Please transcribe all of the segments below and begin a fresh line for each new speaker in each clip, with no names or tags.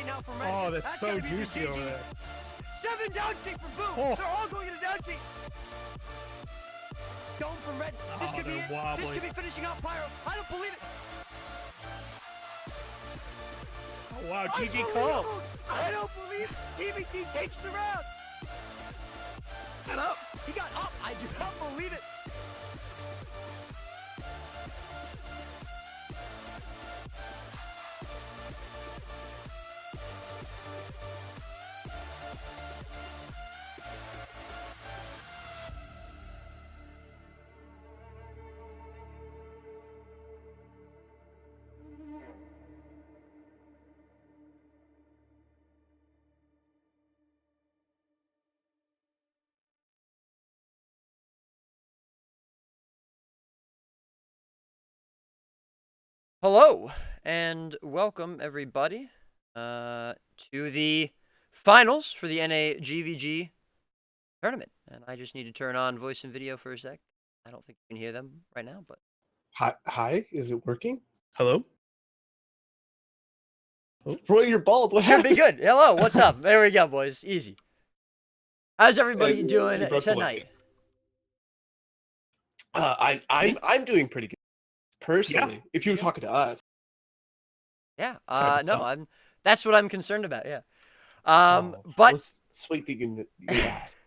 now from Red.
Oh, that's so
gonna be
juicy
the
over
GG.
there.
7 downstate from Boom.
Oh.
They're all going into downstate. Dome from Red. This
Oh,
could be
they're
it.
wobbly.
This could be finishing out Pyro. I don't believe it.
Oh, wow, GG call.
I don't believe TTD takes the round.
Get up.
He got up. I do not believe it. Hello, and welcome, everybody, to the finals for the NA GvG tournament. And I just need to turn on voice and video for a sec. I don't think you can hear them right now, but...
Hi, is it working?
Hello?
Roy, you're bald. What
Should be
happened?
good. Hello, what's up? There we go, boys. Easy. How's everybody
You
doing
broke the
tonight?
I'm doing pretty good personally. If you were talking to us,
Yeah,
Sorry,
no, that's what I'm concerned about, yeah.
well,
But...
it's sweet that you asked.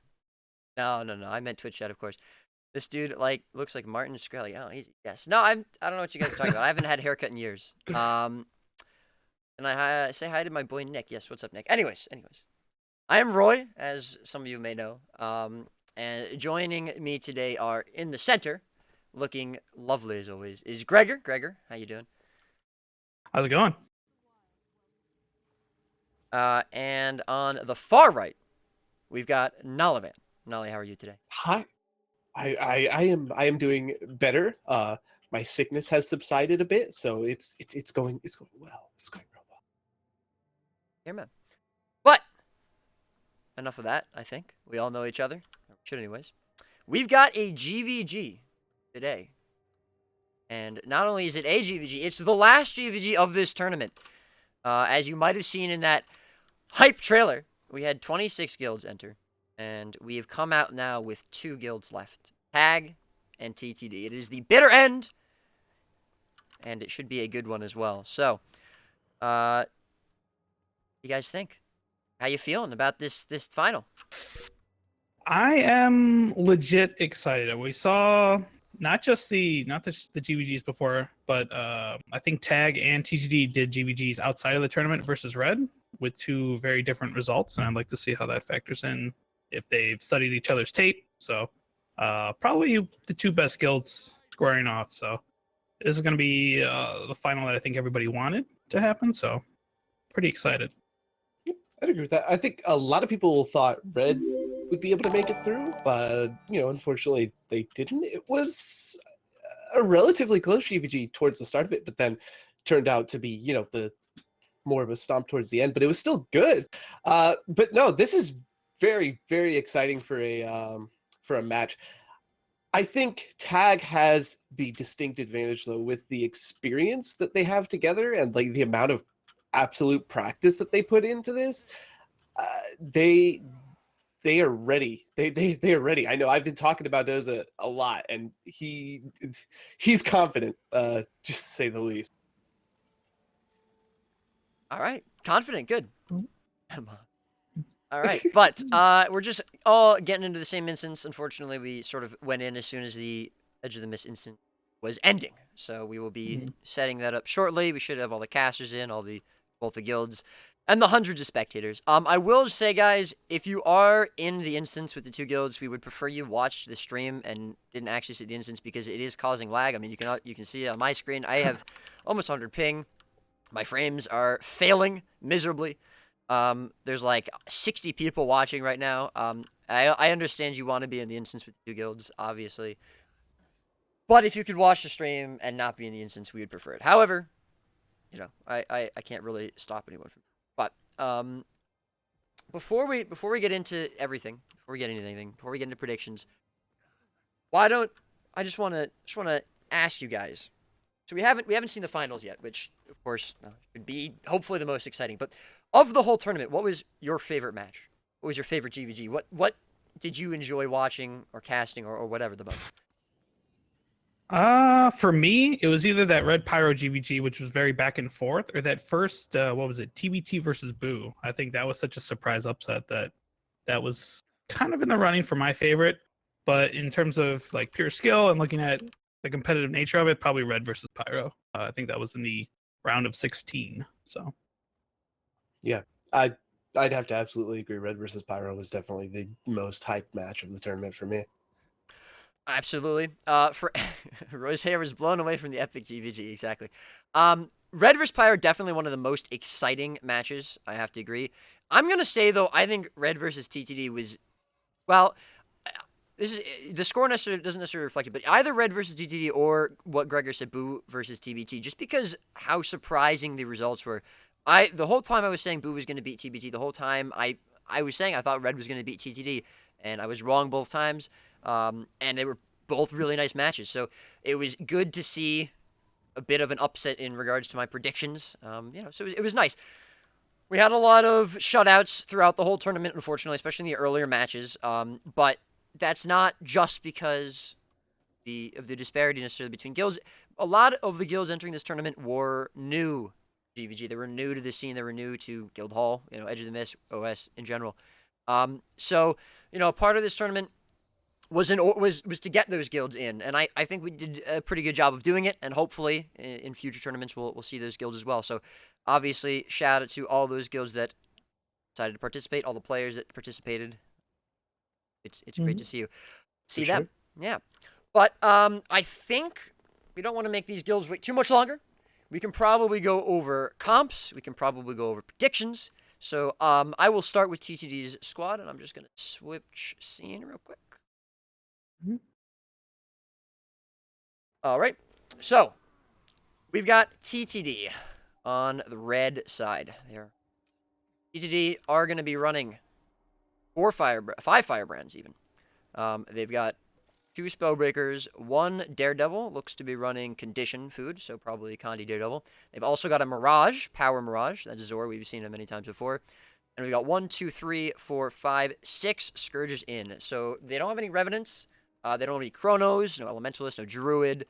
No, I meant Twitch chat, of course. This dude, like, looks like Martin Shkreli. Oh, easy. Yes. No, I don't know what you guys are talking about. I haven't had a haircut in years. And I say hi to my boy Nick. Yes, what's up, Nick? Anyways. I am Roy, as some of you may know. And joining me today are in the center, looking lovely as always, is Gregor. Gregor, how you doing?
How's it going?
And on the far right, we've got Nalavan. Nali, how are you today?
Hi, I am doing better. My sickness has subsided a bit, so it's going well. It's going real well.
Here, man. But enough of that, I think. We all know each other. Or should anyways. We've got a GvG today. And not only is it a GvG, it's the last GvG of this tournament. As you might have seen in that hype trailer, we had 26 guilds enter. And we have come out now with 2 guilds left. Tag and TTD. It is the bitter end. And it should be a good one as well. So, what do you guys think? How you feeling about this final?
I am legit excited. We saw not just the GVGs before, but I think Tag and TTD did GVGs outside of the tournament versus Red with 2 very different results, and I'd like to see how that factors in if they've studied each other's tape. So probably the 2 best guilds squaring off. So this is going to be the final that I think everybody wanted to happen. So pretty excited.
I'd agree with that. I think a lot of people thought Red would be able to make it through, but unfortunately they didn't. It was a relatively close GvG towards the start of it, but then turned out to be the more of a stomp towards the end. But it was still good. But no, this is very, very exciting for a match. I think Tag has the distinct advantage though with the experience that they have together and like the amount of absolute practice that they put into this. They are ready. They are ready. I know I've been talking about Doza a lot, and he's confident, just to say the least.
All right. Confident. Good. All right. But we're just all getting into the same instance. Unfortunately, we sort of went in as soon as the Edge of the Mist instance was ending. So we will be setting that up shortly. We should have all the casters in, both the guilds, and the hundreds of spectators. I will say, guys, if you are in the instance with the 2 guilds, we would prefer you watch the stream and didn't actually see the instance because it is causing lag. I mean, you can see it on my screen. I have almost 100 ping. My frames are failing miserably. There's like 60 people watching right now. I understand you want to be in the instance with the 2 guilds, obviously. But if you could watch the stream and not be in the instance, we would prefer it. However, I can't really stop anyone from. But before we get into everything, before we get into predictions, I just want to ask you guys. So we haven't seen the finals yet, which of course should be hopefully the most exciting. But Of the whole tournament, what was your favorite match? What was your favorite GvG? What did you enjoy watching or casting or whatever the most?
For me, it was either that Red Pyro GvG, which was very back and forth, or that first, what was it, TBT versus Boo. I think that was such a surprise upset that was kind of in the running for my favorite. But in terms of like pure skill and looking at the competitive nature of it, probably Red versus Pyro. I think that was in the round of 16. So
Yeah, I'd have to absolutely agree. Red versus Pyro was definitely the most hyped match of the tournament for me.
Absolutely. For Roy's hair was blown away from the epic GvG. Exactly. Red vs Pyro definitely one of the most exciting matches. I have to agree. I'm gonna say though, I think Red versus TTD was well. This is the score doesn't necessarily reflect it, but either Red versus TTD or what Gregor said, Boo versus TBT, just because how surprising the results were. The whole time I was saying Boo was going to beat TBT. The whole time I was saying I thought Red was going to beat TTD, and I was wrong both times. And they were both really nice matches, so it was good to see a bit of an upset in regards to my predictions. So it was nice. We had a lot of shutouts throughout the whole tournament, unfortunately, especially in the earlier matches. But that's not just because of the disparity necessarily between guilds. A lot of the guilds entering this tournament were new GvG. They were new to the scene. They were new to Guildhall, Edge of the Mist, OS in general. So part of this tournament was to get those guilds in, and I think we did a pretty good job of doing it. And hopefully in future tournaments we'll see those guilds as well. So obviously shout out to all those guilds that decided to participate, all the players that participated. It's great to see them. Sure. Yeah. But I think we don't want to make these guilds wait too much longer. We can probably go over comps. We can probably go over predictions. So I will start with TTD's squad, and I'm just going to switch scene real quick.
Mm-hmm.
All right. So we've got TTD on the red side there. TTD are going to be running 5 firebrands even. They've got 2 spellbreakers, 1 daredevil, looks to be running condition food, so probably Condi daredevil. They've also got a mirage, power mirage. That's Zor. We've seen it many times before. And we've got 1, 2, 3, 4, 5, 6 scourges in. So they don't have any revenants. They don't have any chronos, no elementalist, no druid.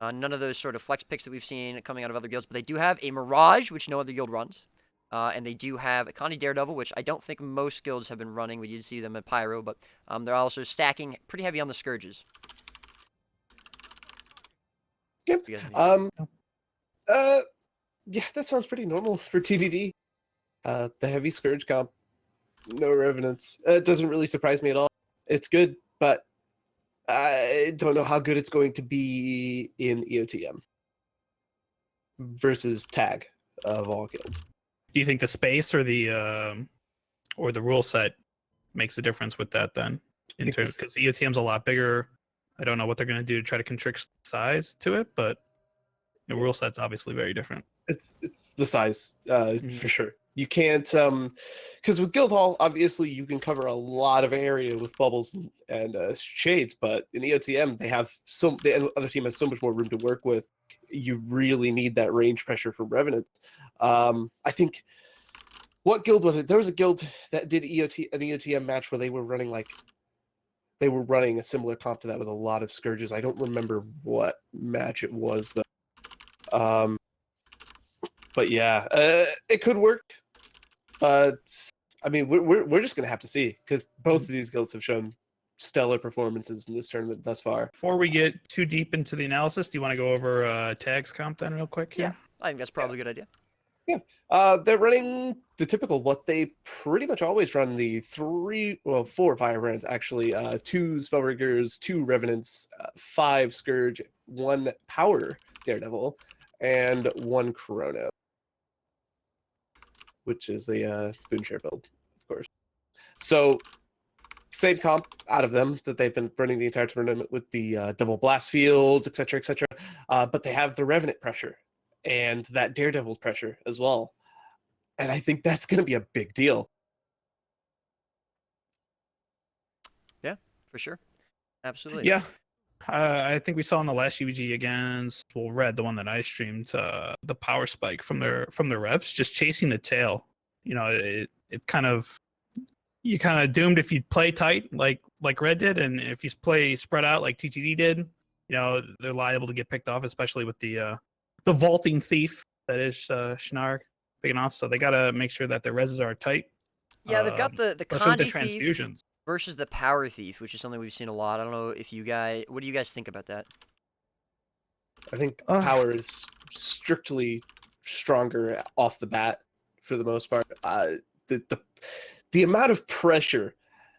None of those sort of flex picks that we've seen coming out of other guilds. But they do have a mirage, which no other guild runs. And they do have a Condi Daredevil, which I don't think most guilds have been running. We did see them at Pyro, but they're also stacking pretty heavy on the Scourges.
Yep. Yeah, that sounds pretty normal for TTD. The heavy Scourge comp, no Revenants. It doesn't really surprise me at all. It's good, but I don't know how good it's going to be in EOTM versus Tag of all guilds.
do you think the space or the rule set makes a difference with that then? In terms, because EOTM's a lot bigger. I don't know what they're going to do to try to constrict size to it, but the rule set's obviously very different.
It's the size for sure. You can't because with Guildhall, obviously you can cover a lot of area with bubbles and shades, but in EOTM the other team has so much more room to work with. You really need that range pressure from Revenants. I think what guild was it? There was a guild that did an EOTM match where they were running a similar comp to that with a lot of Scourges. I don't remember what match it was though. But yeah, it could work. But I mean, we're just gonna have to see because both of these guilds have shown stellar performances in this tournament thus far.
Before we get too deep into the analysis, do you want to go over Tag's comp then real quick?
Yeah, I think that's probably a good idea.
Yeah, they're running the typical what they pretty much always run: the 4 firebrands actually, 2 spellbreakers, 2 revenants, 5 scourge, 1 power daredevil, and 1 chrono, which is a boon share build, of course. So same comp out of them that they've been running the entire tournament with the double blast fields, etc., etc. But they have the revenant pressure and that daredevil pressure as well. And I think that's going to be a big deal.
Yeah, for sure. Absolutely.
Yeah. I think we saw in the last GvG against Red, the one that I streamed, the power spike from their revs, just chasing the tail it's kind of you kind of doomed if you play tight like Red did, and if you play spread out like TTD did, they're liable to get picked off, especially with the vaulting thief that is Schnarg picking off. So they got to make sure that their reses are tight.
Yeah, they've got the
especially with the
Condi thief
transfusions.
versus the power thief, which is something we've seen a lot. I don't know if what do you guys think about that?
I think power is strictly stronger off the bat for the most part. The amount of pressure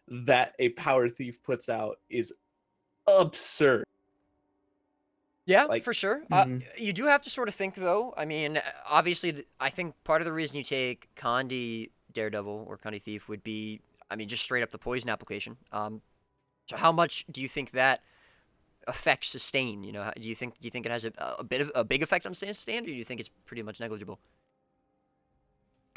that a power thief puts out is absurd.
Yeah, for sure.
Mhm.
You do have to sort of think, though. I mean, obviously, I think part of the reason you take Condi Daredevil or Condi Thief would be, I mean, just straight up the poison application. So how much do you think that affects sustain? Do you think it has a big effect on sustain, or do you think it's pretty much negligible?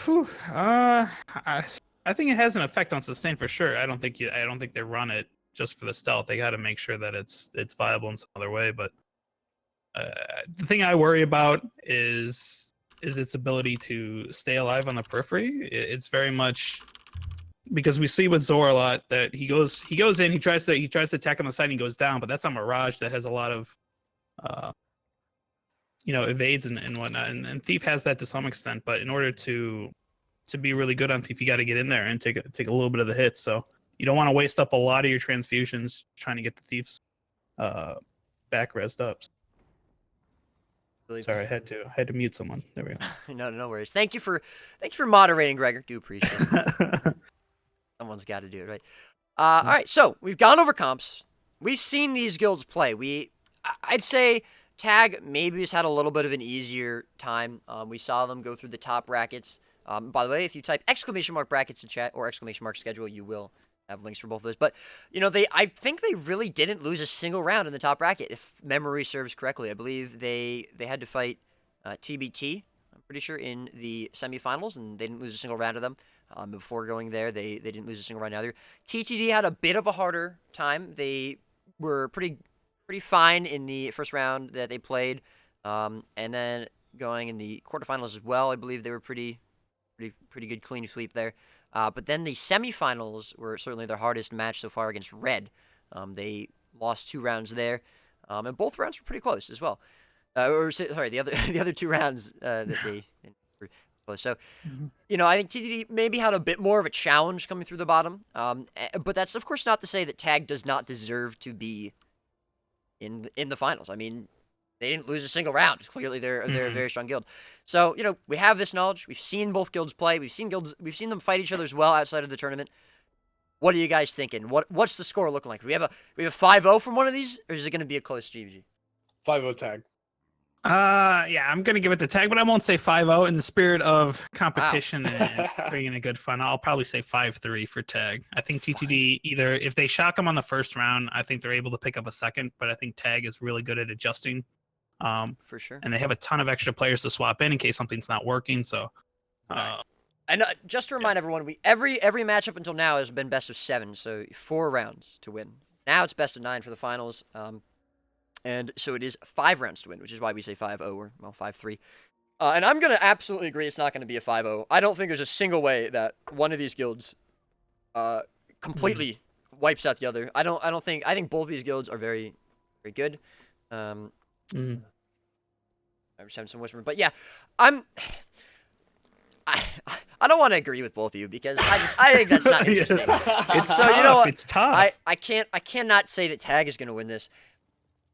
Whew, I think it has an effect on sustain for sure. I don't think they run it just for the stealth. They got to make sure that it's viable in some other way. But the thing I worry about is its ability to stay alive on the periphery. It's very much because we see with Zor a lot that he goes in, he tries to attack on the side and he goes down, but that's a Mirage that has a lot of evades and whatnot, and Thief has that to some extent. But in order to be really good on Thief, you got to get in there and take a little bit of the hit. So you don't want to waste up a lot of your transfusions trying to get the Thief's back resed up. Sorry, I had to mute someone. There we go.
No worries. Thank you for moderating, Gregor. Do appreciate it. Someone's got to do it, right? All right, so we've gone over comps. We've seen these guilds play. I'd say Tag maybe has had a little bit of an easier time. We saw them go through the top brackets. By the way, if you type !brackets in chat or !schedule, you will have links for both of those. But, I think they really didn't lose a single round in the top bracket, if memory serves correctly. I believe they had to fight TBT, I'm pretty sure, in the semifinals, and they didn't lose a single round of them. Before going there, they didn't lose a single round either. TTD had a bit of a harder time. They were pretty fine in the first round that they played. And then going in the quarterfinals as well, I believe they were pretty good clean sweep there. But then the semifinals were certainly their hardest match so far against Red. They lost 2 rounds there, and both rounds were pretty close as well. The other 2 rounds that they were close. So, I think TTD maybe had a bit more of a challenge coming through the bottom. But that's of course not to say that Tag does not deserve to be in the finals. I mean, they didn't lose a single round. Clearly, they're a very strong guild. So, we have this knowledge. We've seen both guilds play. We've seen them fight each other as well outside of the tournament. What are you guys thinking? What's the score looking like? Do we have a 5-0 from one of these, or is it going to be a close GvG?
5-0 Tag.
Yeah, I'm gonna give it to Tag, but I won't say 5-0 in the spirit of competition and bringing a good fun. I'll probably say 5-3 for Tag. I think TTD, either if they shock them on the first round, I think they're able to pick up a second, but I think Tag is really good at adjusting.
For sure.
And they have a ton of extra players to swap in case something's not working. So,
and just to remind everyone, every matchup until now has been best of 7, so 4 rounds to win. Now it's best of 9 for the finals. And so it is 5 rounds to win, which is why we say 5-0 or 5-3. And I'm going to absolutely agree it's not going to be a 5-0. I don't think there's a single way that one of these guilds completely wipes out the other. I think both of these guilds are very, very good. I'm just having some whisper, but yeah, I don't want to agree with both of you because I think that's not interesting.
It's
so
tough. It's tough.
I cannot say that Tag is going to win this.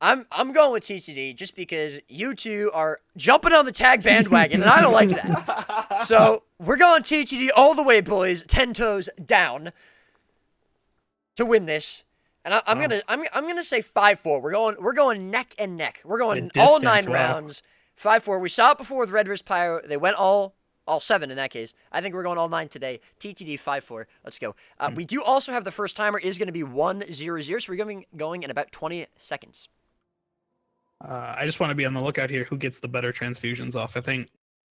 I'm going with TTD just because you two are jumping on the Tag bandwagon, and I don't like that. So we're going TTD all the way, boys, 10 toes down to win this. And I'm gonna say 5-4. We're going neck and neck. We're going all 9 rounds. 5-4. We saw it before with Red vs. Pyro. They went all 7 in that case. I think we're going all 9 today. TTD 5-4. Let's go. We do also have the first timer is going to be 1-0-0. So we're going in about 20 seconds.
I just want to be on the lookout here. Who gets the better transfusions off? I think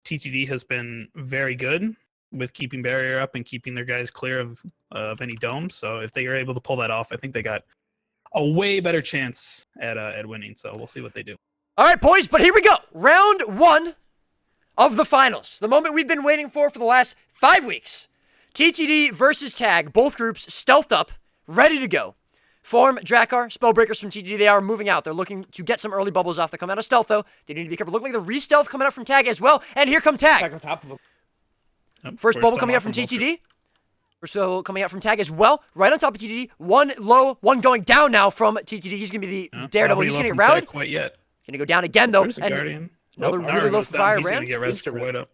TTD has been very good with keeping barrier up and keeping their guys clear of any domes. So if they are able to pull that off, I think they got a way better chance at winning. So we'll see what they do.
All right, boys, but here we go. Round 1. of the finals. The moment we've been waiting for the last 5 weeks. TTD versus Tag. Both groups stealthed up, ready to go. Form, Drakkar, Spellbreakers from TTD. They are moving out. They're looking to get some early bubbles off. They come out of stealth, though. They need to be careful. Look like the re-stealth coming out from Tag as well. And here come Tag.
Tag's on top of him.
First bubble coming out from TTD. First bubble coming out from Tag as well. Right on top of TTD. One low, one going down now from TTD. He's going to be the Daredevil. He's going to get routed.
Quite yet.
Going to go down again, though.
There's a Guardian.
Another really low fire
He's
brand.
going to get res for Void Up.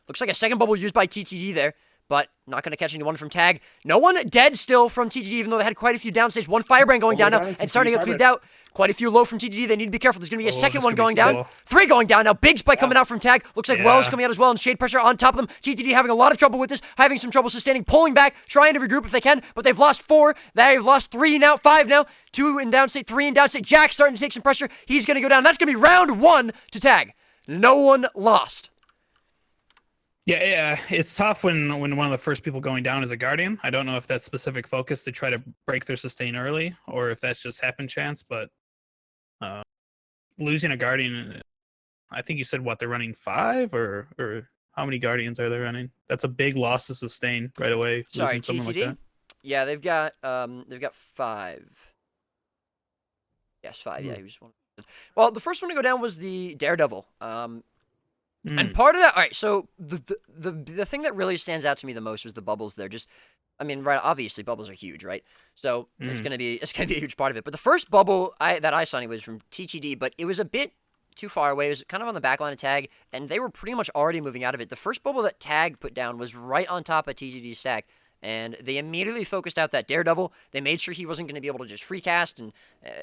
Looks like a second bubble used by TTD there, but not going to catch anyone from Tag. No one dead still from TTD, even though they had quite a few downstages. One firebrand going down now and starting to get cleared out. Quite a few low from TTD. They need to be careful. There's going to be a second one going down. 3 going down now. Big spike coming out from Tag. Looks like Wells coming out as well, and shade pressure on top of them. TTD having a lot of trouble with this, having some trouble sustaining, pulling back, trying to regroup if they can, but they've lost 4. They've lost 3 now, 5 now. 2 in downstate, 3 in downstate. Jack starting to take some pressure. He's going to go down. That's going to be round 1 to Tag. No one lost.
Yeah, it's tough when one of the first people going down is a Guardian. I don't know if that's specific focus to try to break their sustain early, or if that's just happen chance, but losing a Guardian, I think you said, what, they're running 5, or how many Guardians are they running? That's a big loss to sustain right away.
Sorry,
TTD?
like that. Yeah, they've got 5. Yes, 5. Yeah, he was one. Well, the first one to go down was the Daredevil. And part of that, all right, so the thing that really stands out to me the most was the bubbles there. Just, I mean, right, obviously bubbles are huge, right? So it's gonna be a huge part of it. But the first bubble that I saw was from TTD, but it was a bit too far away. It was kind of on the back line of Tag, and they were pretty much already moving out of it. The first bubble that Tag put down was right on top of TTD's stack, and they immediately focused out that Daredevil. They made sure he wasn't going to be able to just free cast and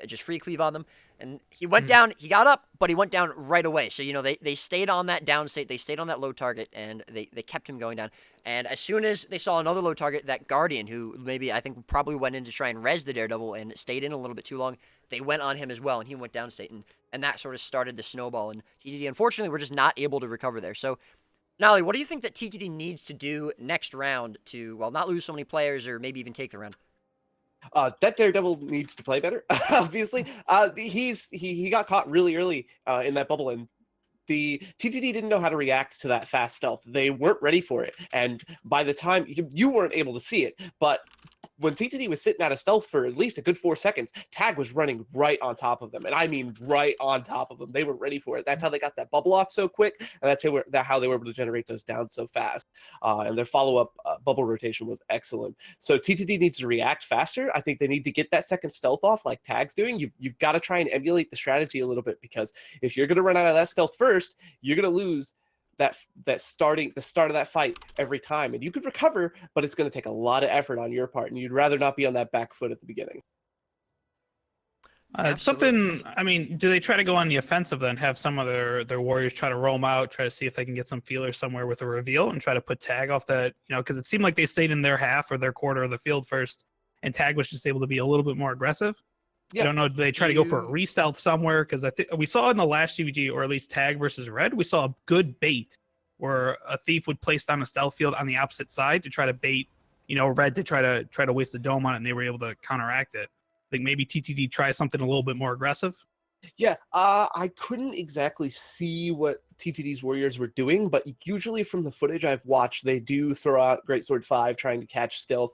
just free cleave on them. And he went down, he got up, but he went down right away. So, you know, they stayed on that down state, they stayed on that low target, and they kept him going down. And as soon as they saw another low target, that Guardian, who maybe I think probably went in to try and res the Daredevil and stayed in a little bit too long, they went on him as well, and he went down state. And that sort of started the snowball. And TTD, unfortunately, we're just not able to recover there. So, Nolly, what do you think that TTD needs to do next round to, well, not lose so many players or maybe even take the round?
That Daredevil needs to play better, obviously. He got caught really early in that bubble, and the TTD didn't know how to react to that fast stealth. They weren't ready for it, and by the time you weren't able to see it, but when TTD was sitting out of stealth for at least a good 4 seconds, Tag was running right on top of them, and I mean right on top of them. They weren't ready for it. That's how they got that bubble off so quick, and that's how they were able to generate those downs so fast. And their follow-up bubble rotation was excellent. So TTD needs to react faster. I think they need to get that second stealth off like Tag's doing. You've got to try and emulate the strategy a little bit, because if you're going to run out of that stealth first, you're going to lose the start of that fight every time. And you could recover, but it's going to take a lot of effort on your part, and you'd rather not be on that back foot at the beginning.
Something, I mean, do they try to go on the offensive then, have some of their warriors try to roam out, try to see if they can get some feelers somewhere with a reveal and try to put Tag off that, because it seemed like they stayed in their half or their quarter of the field first, and Tag was just able to be a little bit more aggressive? Yeah. I don't know. Do they try to go for a re-stealth somewhere? Because I think we saw in the last GvG, or at least Tag versus Red, we saw a good bait where a thief would place down a stealth field on the opposite side to try to bait, Red to try to waste the dome on it, and they were able to counteract it. I think maybe TTD tries something a little bit more aggressive.
Yeah, I couldn't exactly see what TTD's warriors were doing, but usually from the footage I've watched, they do throw out Greatsword 5 trying to catch stealth.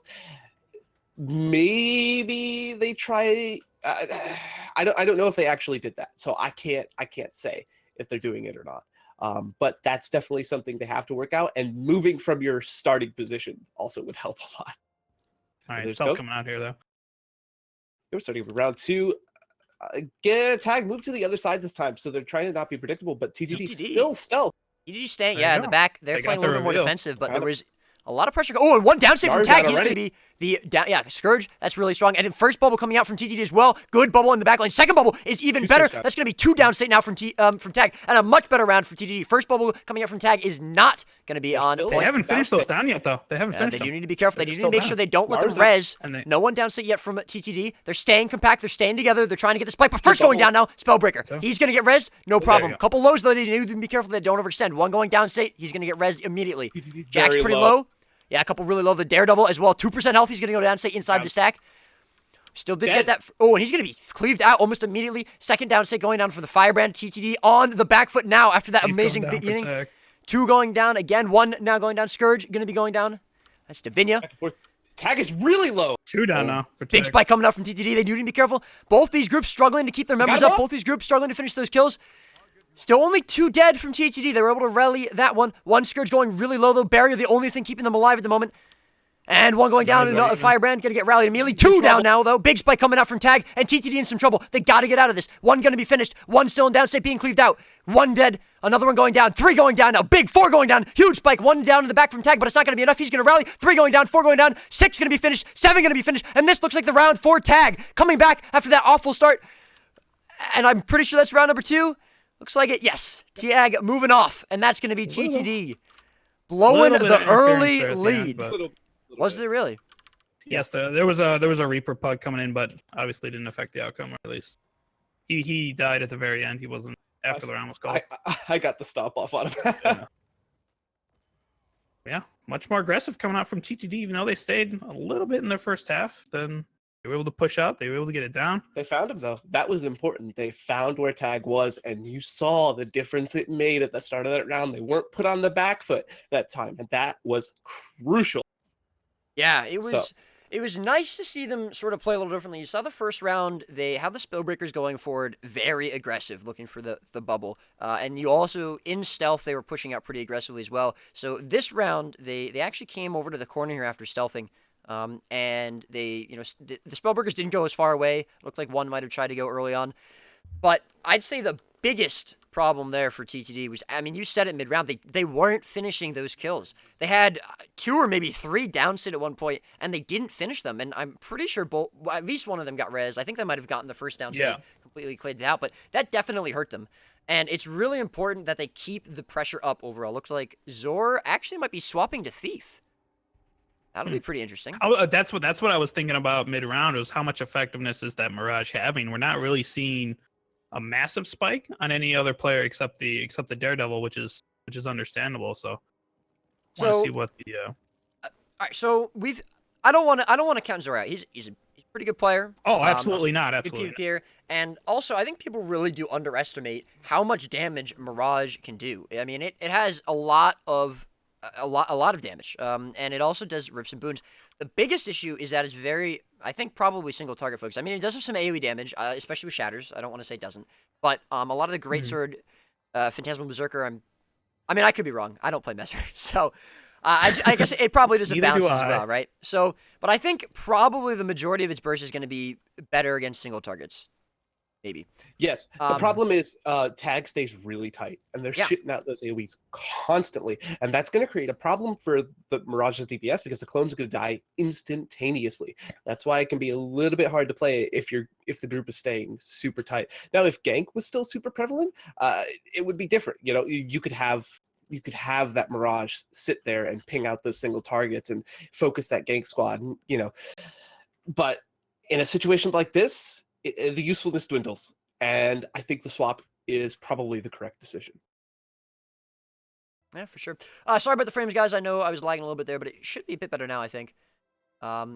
Maybe they try. I don't know if they actually did that, so I can't say if they're doing it or not. But that's definitely something they have to work out, and moving from your starting position also would help a lot.
All right, stealth coming out here though.
We're starting with round 2. Again, Tag moved to the other side this time, so they're trying to not be predictable, but TTD still stealth.
TTD staying, in the back. They're playing a little bit more defensive, but there was a lot of pressure. Oh, and one downstate from Tag. He's going to be the Scourge. That's really strong. And then first bubble coming out from TTD as well. Good bubble in the back line. Second bubble is even better. That's going to be 2 downstate now from Tag, and a much better round for TTD. First bubble coming out from Tag is not going to be on.
They haven't finished those down yet, though. They haven't finished.
They do need to be careful. They do need to make sure they don't let them res. No one downstate yet from TTD. They're staying compact. They're staying together. They're trying to get the spike. But first going down now, Spellbreaker. He's going to get resed. No problem. Couple lows though. They need to be careful they don't overextend. One going downstate. He's going to get resed immediately. Jack's pretty low. Yeah, a couple really low. The Daredevil as well. 2% health. He's going to go down, stay inside the stack. Still did
Dead.
get that. Oh, and he's going to be cleaved out almost immediately. Second down state going down for the Firebrand. TTD on the back foot now after that
He's
amazing
going down for
beginning.
tag.
2 going down again. 1 now going down. Scourge going to be going down. That's Davinia.
Back and forth. Tag is really low.
2 down
Oh.
now for
Big
tag.
spike coming out from TTD. They do need to be careful. Both these groups struggling to keep their members
him
up.
up.
Both these groups struggling to finish those kills. Still only 2 dead from TTD. They were able to rally that one. 1 Scourge going really low, though. Barrier, the only thing keeping them alive at the moment. And 1 going down. Another Firebrand going to get rallied immediately. 2 down now, though. Big spike coming out from Tag. And TTD in some trouble. They got to get out of this. 1 going to be finished. 1 still in downstate being cleaved out. 1 dead. Another 1 going down. 3 going down now. Big 4 going down. Huge spike. 1 down in the back from Tag, but it's not going to be enough. He's going to rally. 3 going down. 4 going down. 6 going to be finished. 7 going to be finished. And this looks like the round for Tag. Coming back after that awful start. And I'm pretty sure that's round number 2. Looks like it. Yes. Tag moving off. And that's going to be TTD. Blowing
Little bit
the
of
early
interference there at the end,
lead.
but-
Was there really?
Yes, there was a Reaper pug coming in, but obviously didn't affect the outcome. Or at least he died at the very end. He wasn't after the round was called.
I got the stop off on him.
Yeah, much more aggressive coming out from TTD. Even though they stayed a little bit in their first half, then they were able to push out. They were able to get it down.
They found him though. That was important. They found where Tag was, and you saw the difference it made at the start of that round. They weren't put on the back foot that time, and that was crucial.
Yeah, it was.
So-
It was nice to see them sort of play a little differently. You saw the first round; they had the Spellbreakers going forward, very aggressive, looking for the bubble. And you also in stealth, they were pushing out pretty aggressively as well. So this round, they actually came over to the corner here after stealthing, and they the Spellbreakers didn't go as far away. Looked like 1 might have tried to go early on, but I'd say the biggest problem there for TTD was, I mean, you said it mid-round, they weren't finishing those kills. They had 2 or maybe 3 downstate at one point, and they didn't finish them. And I'm pretty sure at least one of them got res. I think they might have gotten the first downstate completely cleared out, but that definitely hurt them. And it's really important that they keep the pressure up overall. Looks like Zor actually might be swapping to Thief. That'll be pretty interesting.
That's what I was thinking about mid-round, was how much effectiveness is that Mirage having. We're not really seeing a massive spike on any other player except the Daredevil, which is understandable. So want to see what the
all right, so I don't want to count Zor out. He's a pretty good player.
absolutely not,
Good
absolutely not.
PvPer. And also, I think people really do underestimate how much damage Mirage can do. I mean, it has a lot of damage, and it also does rips and boons. The biggest issue is that it's very, I think, probably single target focused. I mean, it does have some AoE damage, especially with shatters. I don't want to say it doesn't, but a lot of the greatsword, Phantasmal Berserker. I mean, I could be wrong. I don't play Mesmer, so I guess it probably doesn't
Neither
bounce
do
as
I.
well, right? So, but I think probably the majority of its burst is going to be better against single targets, maybe.
Yes. The problem is Tag stays really tight, and they're shitting out those AoEs constantly. And that's going to create a problem for the Mirage's DPS because the clones are going to die instantaneously. That's why it can be a little bit hard to play if the group is staying super tight. Now, if gank was still super prevalent, it would be different. You know, you could have that Mirage sit there and ping out those single targets and focus that gank squad, but in a situation like this, the usefulness dwindles, and I think the swap is probably the correct decision.
Yeah, for sure. Sorry about the frames, guys. I know I was lagging a little bit there, but it should be a bit better now, I think.
Yeah,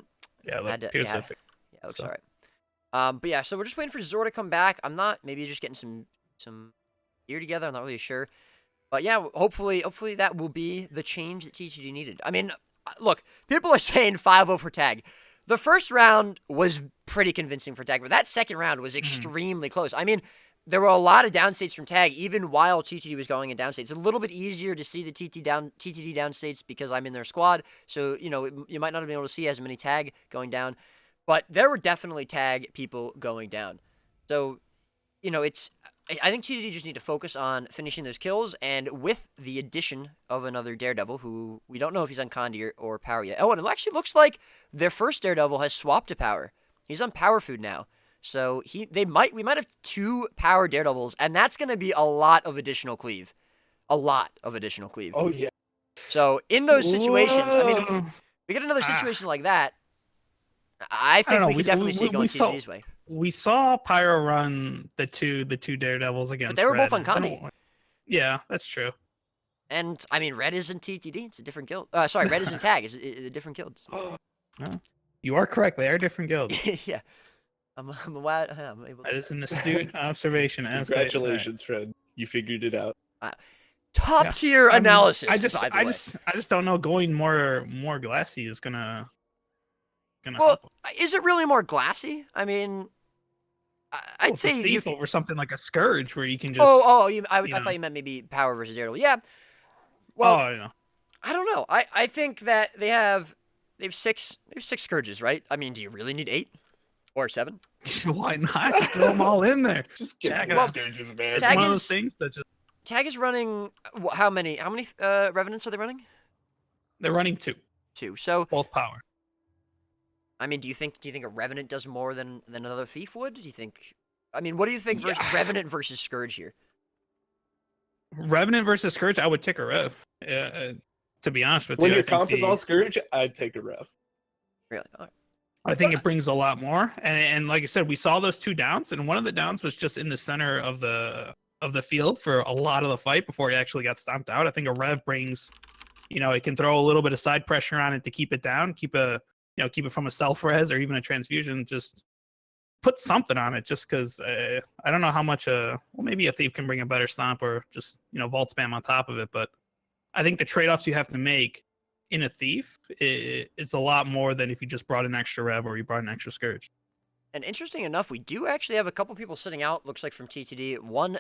had to-
here's
yeah.
the
Yeah, it looks
So-
alright. But yeah, so we're just waiting for Zor to come back. I'm not maybe just getting some gear together. I'm not really sure. But yeah, hopefully that will be the change that TTD needed. I mean, look, people are saying 5-0 for Tag. The first round was pretty convincing for Tag, but that second round was extremely close. I mean, there were a lot of downstates from Tag, even while TTD was going in downstates. It's a little bit easier to see the TTD downstates because I'm in their squad, so you might not have been able to see as many Tag going down, but there were definitely Tag people going down. So, I think TTD just need to focus on finishing those kills, and with the addition of another Daredevil, who we don't know if he's on Condi or Power yet. Oh, and it actually looks like their first Daredevil has swapped to Power. He's on Power Food now. So we might have 2 Power Daredevils, and that's going to be a lot of additional cleave. A lot of additional cleave.
Oh, yeah.
So in those situations, I mean,
Whoa.
we get another situation like that, I think
know,
we could definitely see it going TTD's way.
We saw Pyro run the two Daredevils against.
But they were
Red,
both on
and I
Condi.
don't- Yeah, that's true.
And, I mean, Red isn't TTD. It's a different guild. Sorry, Red isn't Tag. It's a different guild.
You are correct. They are different guilds.
Yeah. I'm able
That
to.
is an astute observation, as they say.
Congratulations, friend. You figured it out.
Top
Yeah.
tier analysis.
I
by the way.
just don't know. Going more glassy is gonna
Well,
help.
is it really more glassy? I mean, I'd
It's a
say
thief over something like a scourge, where you can just.
I
know.
thought you meant maybe power versus Daredevil. Yeah. Well,
Oh, yeah.
I don't know. I think that they have six scourges, right? I mean, do you really need 8 or 7?
Why not? Just throw them all in there.
Just get rid
Well,
of scourges, man.
It's
Tag
one of
is-
those things that just
Tag is running how many revenants are they running?
they're running 2,
2. So
both power.
I mean, do you think a revenant does more than another thief would? Do you think? I mean, what do you think
Yeah.
revenant versus scourge here?
Revenant versus scourge, I would take a rev. To be honest with
When
you,
your
I think
comp is all scourge, I'd take a ref.
Really? All right.
I think it brings a lot more. And like I said, we saw those 2 downs, and one of the downs was just in the center of the field for a lot of the fight before he actually got stomped out. I think a rev brings, it can throw a little bit of side pressure on it to keep it down, keep it from a self res or even a transfusion. Just put something on it, just because I don't know how much maybe a thief can bring a better stomp or just vault spam on top of it, but I think the trade-offs you have to make in a thief, it's a lot more than if you just brought an extra rev or you brought an extra scourge.
And interesting enough, we do actually have a couple people sitting out. Looks like from TTD. One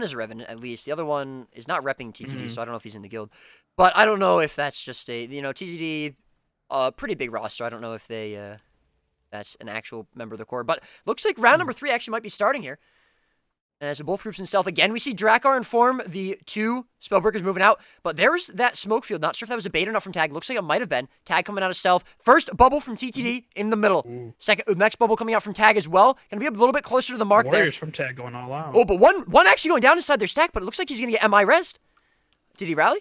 is a revenant at least. The other one is not repping TTD, so I don't know if he's in the guild. But I don't know if that's just a TTD, pretty big roster. I don't know if they that's an actual member of the core. But looks like round number 3 actually might be starting here. As both groups in stealth again, we see Drakkar inform the 2 Spellbreakers moving out, but there's that smoke field. Not sure if that was a bait or not from Tag. Looks like it might have been. Tag coming out of stealth. First bubble from TTD in the middle. Next bubble coming out from Tag as well. Gonna be a little bit closer to the mark
Warriors
there.
from Tag going all out.
Oh, but one actually going down inside their stack, but it looks like he's gonna get MI rezzed. Did he rally?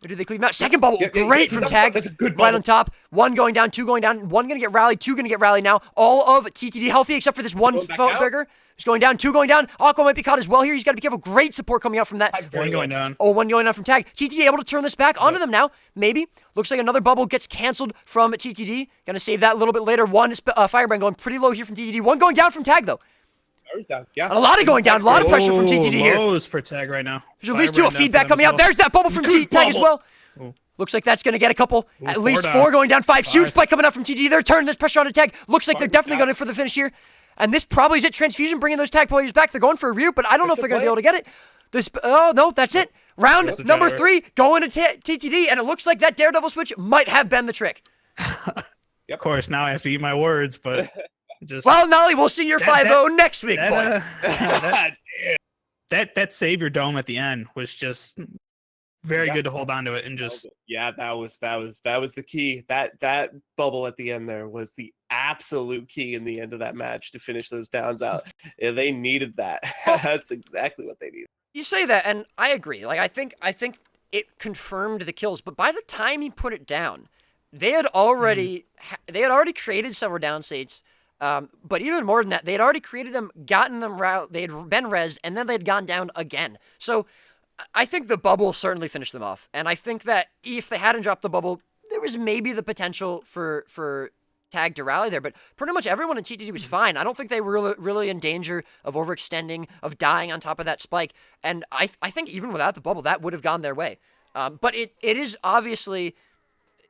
Or did they cleave him out? Second bubble, great from Tag.
That's a good
Right
bubble.
on top. 1 going down, 2 going down. 1 gonna get rallied, 2 gonna get rallied now. All of TTD healthy except for this one
Going back out.
Spellbreaker. He's going down, 2 going down. Aqua might be caught as well here. He's got to be careful. Great support coming out from that.
One going down.
Oh, 1 going down from Tag. TTD able to turn this back onto them now. Maybe. Looks like another bubble gets canceled from TTD. Gonna save that a little bit later. 1 Firebrand going pretty low here from TTD. 1 going down from Tag though.
Yeah.
And a lot of going down. A lot of pressure from TTD here.
Lows for Tag right now.
There's at least 2
Firebrand down
feedback
for
coming out.
themselves.
There's that bubble from
Good
Tag as
bubble.
well. Looks like that's going to get a couple. At
4
least
down.
4 going down, 5. Huge
5.
spike coming out from TTD. They're turning this pressure on a Tag. Looks like they're definitely going for the finish here. And this probably is it. Transfusion bringing those Tag players back. They're going for a review, but I don't know if they're going to be able to get it. Oh, no, that's it. Round number 3 going to TTD, and it looks like that Daredevil switch might have been the trick.
Of course, now I have to eat my words, but just
Well, Nolly, we'll see your 5-0 next week, boy.
that savior dome at the end was just very good to hold on to it and just
that was the key. That bubble at the end there was the absolute key in the end of that match to finish those downs out. Yeah, they needed that. That's exactly what they needed.
You say that, and I agree. Like I think it confirmed the kills, but by the time he put it down, they had already created several down states. But even more than that, they had already created them, gotten them out. They had been rezzed, and then they had gone down again. So I think the bubble certainly finished them off, and I think that if they hadn't dropped the bubble, there was maybe the potential for Tag to rally there. But pretty much everyone in TTD was fine. I don't think they were really in danger of overextending, of dying on top of that spike. And I think even without the bubble, that would have gone their way. But it is obviously,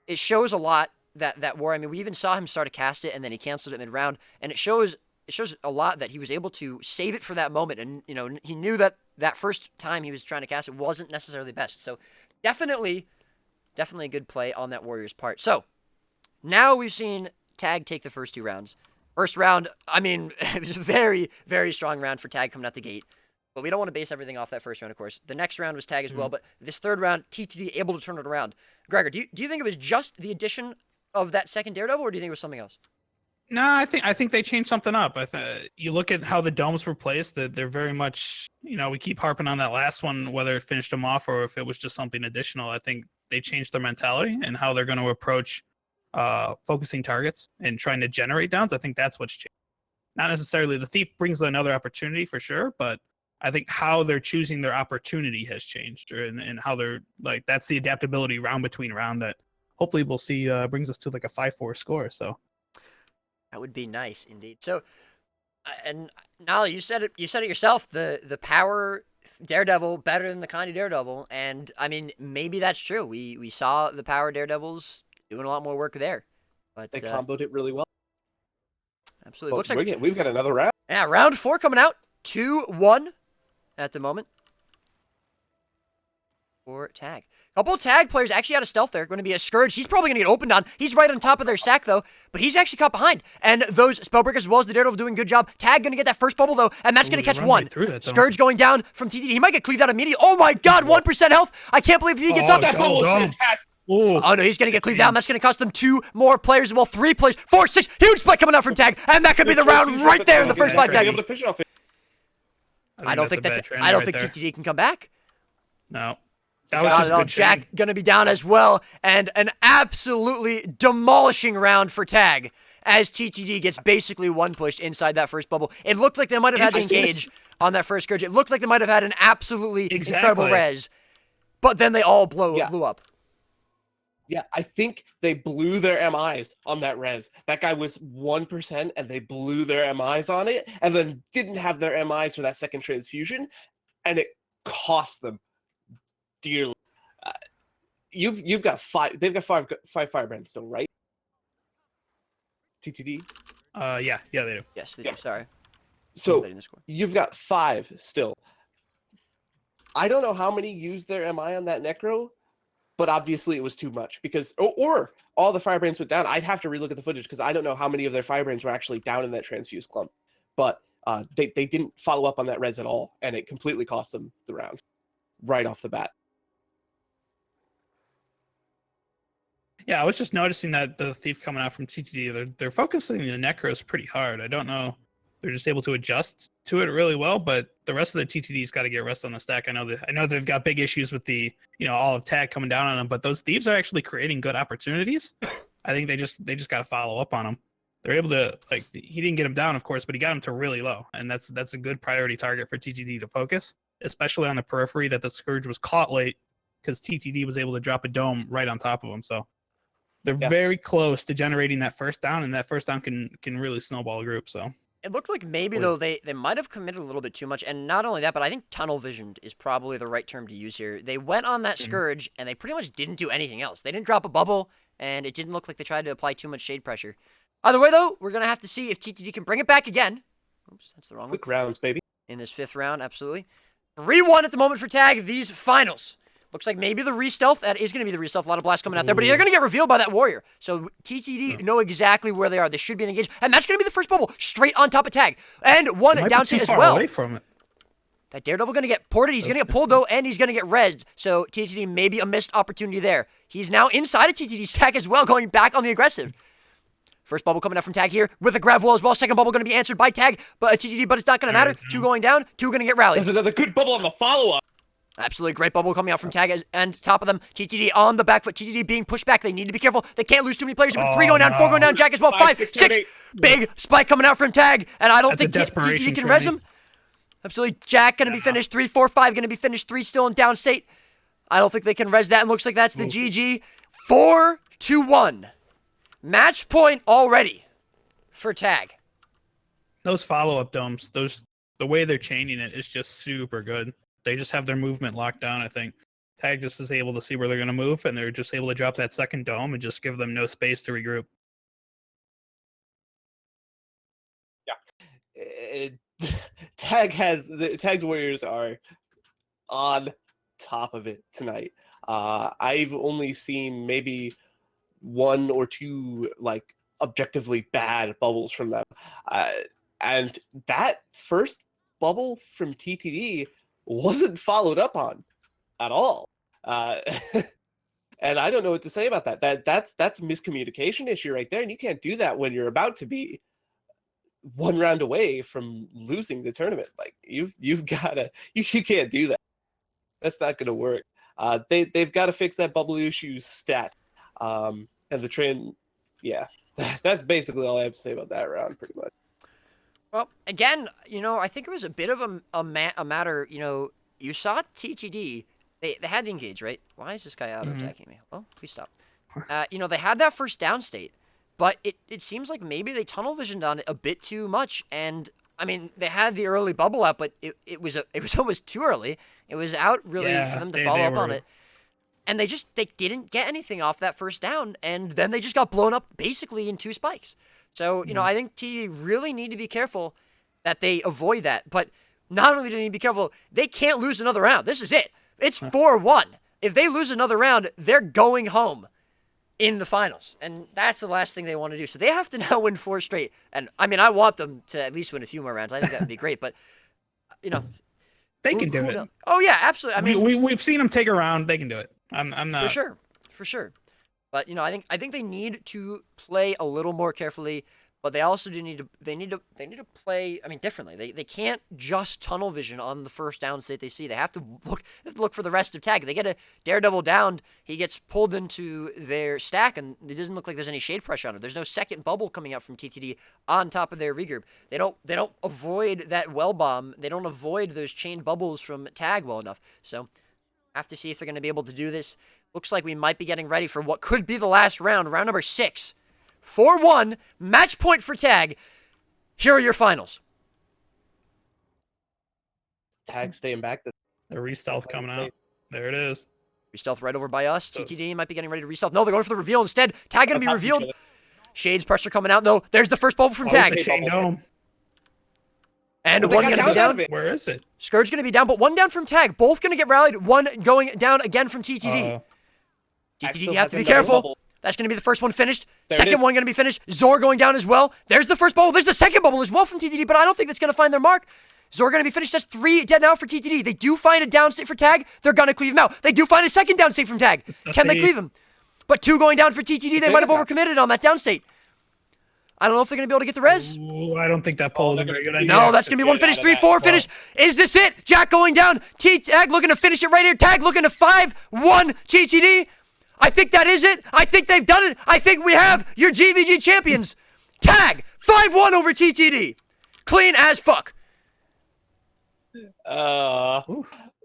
it shows a lot that war. I mean, we even saw him start to cast it, and then he canceled it mid-round, and it shows a lot that he was able to save it for that moment. And he knew that first time he was trying to cast it wasn't necessarily best. So definitely a good play on that Warrior's part. So now we've seen Tag take the first 2 rounds. First round, I mean, it was a very, very strong round for Tag coming out the gate. But we don't want to base everything off that first round, of course. The next round was Tag as well, but this third round, TTD able to turn it around. Gregor, do you think it was just the addition of that second Daredevil, or do you think it was something else?
No, I think they changed something up. You look at how the domes were placed; that they're very much, we keep harping on that last one, whether it finished them off or if it was just something additional. I think they changed their mentality and how they're going to approach focusing targets and trying to generate downs. I think that's what's changed. Not necessarily the thief brings another opportunity for sure, but I think how they're choosing their opportunity has changed, and how they're like, that's the adaptability round between round that hopefully we'll see brings us to like a 5-4 score. So
that would be nice indeed. So And Nala, you said it. You said it yourself. The power Daredevil better than the Connie Daredevil, and I mean maybe that's true. We saw the power Daredevils doing a lot more work there, but
They comboed it really well.
absolutely
Well,
looks like
we've got another round.
yeah, round 4 coming out 2-1 at the moment for Tag. Couple of Tag players actually out of stealth there. Going to be a Scourge. He's probably going to get opened on. He's right on top of their stack, though. But he's actually caught behind. And those Spellbreakers, as well as the Daredevil, doing a good job. Tag going to get that first bubble, though. And that's going to catch one. Scourge going down from TTD. He might get cleaved out immediately. Oh, my God. 1% health. I can't believe he gets up.
That bubble is fantastic.
Oh, no. He's going to get cleaved out. And that's going to cost them 2 more players. Well, 3 players. 4, 6. Huge spike coming out from Tag. And that could be the round right there in the first 5 Tag. I don't think TTD can come back.
No. That was just good
Jack going to be down as well, and an absolutely demolishing round for Tag as TTD gets basically one pushed inside that first bubble. It looked like they might have had to engage on that first Scourge. It looked like they might have had an absolutely incredible res, but then they all blew up.
Yeah, I think they blew their MIs on that res. That guy was 1%, and they blew their MIs on it, and then didn't have their MIs for that second transfusion, and it cost them dearly. You've got 5. They've got five firebrands still, right? TTD.
Yeah, they do.
Yes, they do. Sorry.
So you've got 5 still. I don't know how many used their MI on that Necro, but obviously it was too much because or all the firebrands went down. I'd have to relook at the footage because I don't know how many of their firebrands were actually down in that transfuse clump. But they didn't follow up on that res at all, and it completely cost them the round right off the bat.
Yeah, I was just noticing that the Thief coming out from TTD, they're focusing the Necros pretty hard. I don't know. They're just able to adjust to it really well, but the rest of the TTD's got to get rest on the stack. I know they've got big issues with the all of Tag coming down on them, but those Thieves are actually creating good opportunities. I think they just got to follow up on them. They're able to he didn't get him down, of course, but he got him to really low, and that's a good priority target for TTD to focus, especially on the periphery that the Scourge was caught late because TTD was able to drop a dome right on top of him. So they're very close to generating that first down, and that first down can really snowball a group. So
it looked like maybe, though, they might have committed a little bit too much. And not only that, but I think tunnel visioned is probably the right term to use here. They went on that Scourge, and they pretty much didn't do anything else. They didn't drop a bubble, and it didn't look like they tried to apply too much shade pressure. Either way, though, we're going to have to see if TTD can bring it back again. Oops, that's the wrong one.
Quick rounds, baby.
In this 5th round, absolutely. 3-1 at the moment for Tag, these finals. Looks like maybe the re-stealth. That is going to be the re-stealth. A lot of blasts coming out there, but they're going to get revealed by that warrior. So TTD know exactly where they are. They should be engaged, and that's going to be the first bubble straight on top of Tag. And one down state as well.
Away from it.
That Daredevil going to get ported. He's going to get pulled, though, and he's going to get rezzed. So TTD maybe a missed opportunity there. He's now inside of TTD's stack as well, going back on the aggressive. First bubble coming out from Tag here with a grab wall as well. Second bubble going to be answered by Tag, but TTD, but it's not going to matter. 2 going down, 2 going to get rallied.
There's another good bubble on the follow-up.
Absolutely great bubble coming out from Tag, and top of them, TTD on the back foot. TTD being pushed back. They need to be careful. They can't lose too many players. 3 going down, 4 going down. Jack as well. 5, 6. Big spike coming out from Tag, and I don't think TTD can res him. Absolutely. Jack going to be finished. 3, 4, 5 going to be finished. 3 still in down state. I don't think they can res that, and looks like that's the GG. 4-1. Match point already for Tag.
Those follow-up domes, the way they're chaining it is just super good. They just have their movement locked down, I think. Tag just is able to see where they're going to move, and they're just able to drop that second dome and just give them no space to regroup.
Yeah. Tag's Warriors are on top of it tonight. I've only seen maybe 1 or 2 objectively bad bubbles from them. And that first bubble from TTD wasn't followed up on at all. And I don't know what to say about that. That's a miscommunication issue right there. And you can't do that when you're about to be 1 round away from losing the tournament. You've gotta, you can't do that. That's not gonna work. They've got to fix that bubble issue stat. And the trend, that's basically all I have to say about that round, pretty much.
Well, again, I think it was a bit of a matter, you saw TTD, they had to engage, right? Why is this guy auto-attacking me? Oh, please stop. They had that first down state, but it seems like maybe they tunnel visioned on it a bit too much, and I mean, they had the early bubble out, but it was almost too early. It was out really
Yeah,
for them to
they
follow up on
were-
it. And they didn't get anything off that first down, and then they just got blown up basically in 2 spikes. So, you know, I think TTD really need to be careful that they avoid that. But not only do they need to be careful, they can't lose another round. This is it. It's 4-1. If they lose another round, they're going home in the finals. And that's the last thing they want to do. So they have to now win 4 straight. And, I mean, I want them to at least win a few more rounds. I think that would be great. But, you know.
They can do it.
knows? Oh, yeah, absolutely. I mean,
we've seen them take a round. They can do it. I'm not.
For sure. But, you know, I think they need to play a little more carefully. But they also do need to play, I mean, differently. They can't just tunnel vision on the first down state they see. They have to look for the rest of tag. They get a Daredevil down, he gets pulled into their stack, and it doesn't look like there's any shade pressure on it. There's no second bubble coming out from TTD on top of their regroup. They don't avoid that well bomb. They don't avoid those chain bubbles from tag well enough. So have to see if they're going to be able to do this. Looks like we might be getting ready for what could be the last round number 6. 4-1, match point for tag. Here are your finals.
Tag staying back.
The re-stealth coming out. There it is.
Re-stealth right over by us. TTD might be getting ready to re-stealth. No, they're going for the reveal instead. Tag going to be revealed. Shades pressure coming out. No, there's the first bubble from tag.
Chain dome.
And one going to be down.
Where is it?
Scourge going to be down, but one down from tag. Both going to get rallied. One going down again from TTD. TTD, you have to be careful. That's going to be the first one finished. Second one going to be finished. Zor going down as well. There's the first bubble. There's the second bubble as well from TTD, but I don't think that's going to find their mark. Zor going to be finished. That's 3 dead now for TTD. They do find a down state for tag. They're going to cleave him out. They do find a second down state from tag. Can they cleave him? But 2 going down for TTD. They might have overcommitted on that down state. I don't know if they're going to be able to get the res.
Ooh, I don't think that poll is a very good idea.
No, that's going to be one finish. 3-4 finish. Is this it? Jack going down. Tag looking to finish it right here. Tag looking to 5-1 TTD. I think that is it. I think they've done it. I think we have your GvG champions. Tag 5-1 over TTD. Clean as fuck.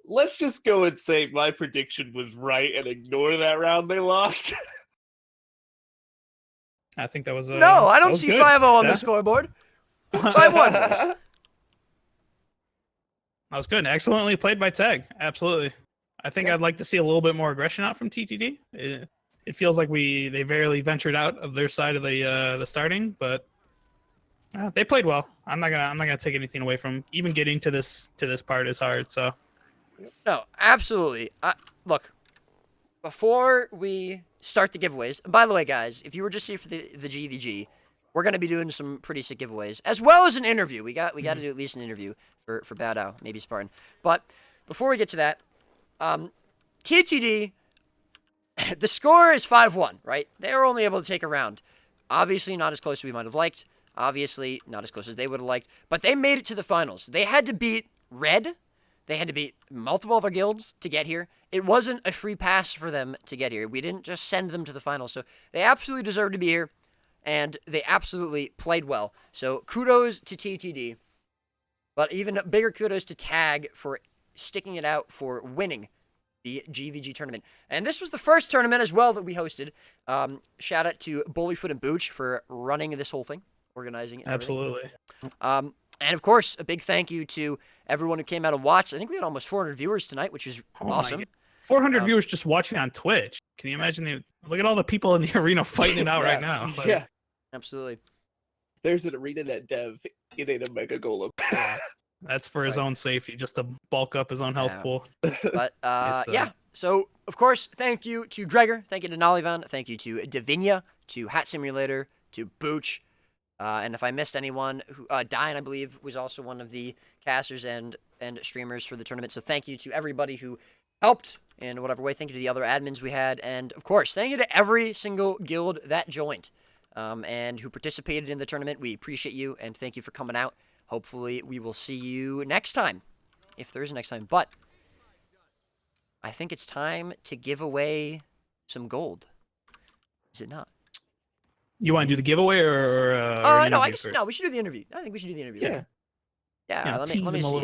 Let's just go and say my prediction was right and ignore that round they lost.
I think that was
no, I don't see 5-0 on the scoreboard. 5-1.
That was good. Excellently played by Tag. Absolutely. I think I'd like to see a little bit more aggression out from TTD. It feels like they barely ventured out of their side of the starting, but they played well. I'm not gonna take anything away from even getting to this part is hard. So
no, absolutely. Look, before we start the giveaways, and by the way, guys, if you were just here for the GvG, we're gonna be doing some pretty sick giveaways as well as an interview. We got to do at least an interview for Bad Owl, maybe Spartan. But before we get to that. TTD, the score is 5-1, right? They were only able to take a round. Obviously, not as close as we might have liked. Obviously, not as close as they would have liked. But they made it to the finals. They had to beat Red. They had to beat multiple other guilds to get here. It wasn't a free pass for them to get here. We didn't just send them to the finals. So they absolutely deserve to be here. And they absolutely played well. So kudos to TTD. But even bigger kudos to Tag for sticking it out for winning the GvG tournament. And this was the first tournament as well that we hosted. Shout out to Bullyfoot and Booch for running this whole thing, organizing it.
Absolutely.
And of course, a big thank you to everyone who came out and watched. I think we had almost 400 viewers tonight, which is awesome.
400 viewers just watching on Twitch. Can you imagine? Look at all the people in the arena fighting it out right now. Like,
yeah,
absolutely.
There's an arena net dev. It ain't a mega golem.
That's for his own safety, just to bulk up his own health pool.
But yeah, so of course, thank you to Gregor, thank you to Nolivan, thank you to Davinia, to Hat Simulator, to Booch, and if I missed anyone, Diane, I believe, was also one of the casters and streamers for the tournament. So thank you to everybody who helped in whatever way. Thank you to the other admins we had, and of course, thank you to every single guild that joined and who participated in the tournament. We appreciate you, and thank you for coming out. Hopefully, we will see you next time, if there is a next time. But I think it's time to give away some gold. Is it not?
You want to do the giveaway or
no, we should do the interview. I think we should do the interview.
Yeah.
Yeah. Let me
them a
see.
little